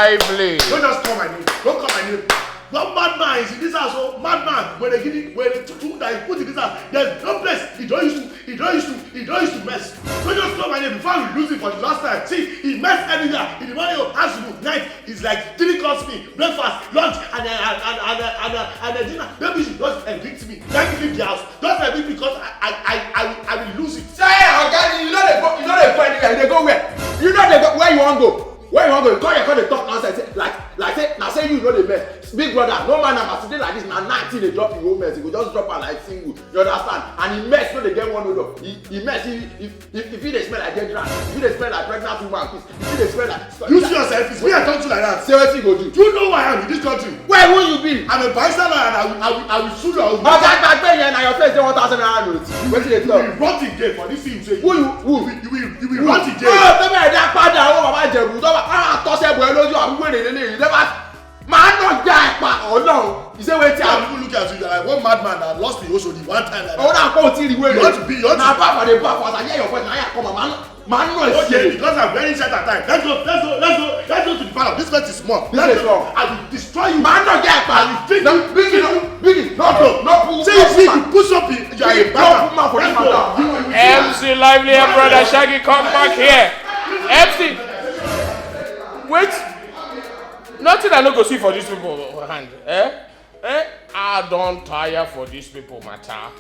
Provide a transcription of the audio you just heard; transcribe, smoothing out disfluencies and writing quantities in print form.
Lively. Don't just call my name. Don't call my name. One madman is in this house. So madman, when they two that he put in this house, there's no place. He don't used to mess. Don't just call my name before we lose it for the last time. See, he messed everywhere. In the morning, afternoon, night, it's like 3 course meal, breakfast, lunch, and a dinner. Maybe you should just evict me. Let me leave the house. Don't evict me because I will lose it. Say, okay, you know they go anywhere. They go where? You know they go where you want to go. Where you want to go? You call the talk nonsense. Say you know the mess. Big brother, no man am today like this. Now 19 they drop the whole mess. He go just drop her like single. You understand? And he mess no they get one odor. He mess. If he they smell like dead rat, if he they smell like pregnant woman piece, if he they smell like. You see yourself. It's me I talk to like that. Say what you go do. You know who I am in this country. Where will you be? I'm a bystander and I will sue your. Back then, now your face dey 1,000 naira note. Wetin dey talk? You will rot in jail for this thing you say. Who? You will rot in jail. Oh, tell me that padà owó bàbá Ìjẹ̀bú tó bá tọ́sẹ̀ bọ̀ ẹ́ lójú àbúgbò èdè lélẹ̀ yìí never máa nà já ẹ̀pà ọ̀nà ìṣe wetin I people look at you like one madman that lost the Oshodi one time like that. ọ̀nà àpò tí ìrìwé You want to be na bàbá dey bá fàtà yẹ your friend na yà kọ́ máa nà ẹ̀ sí. Okay, because I'm very short at time. Let's go to the parlor. This place is small. This is small. I will destroy you. Máa nà já ẹ̀pà bígì no See, you push up in you are a bad for this matter. MC Lively and brother Shaggy, come back here. MC, wait. Nothing I no go see for these people hand. I don't tire for these people matter.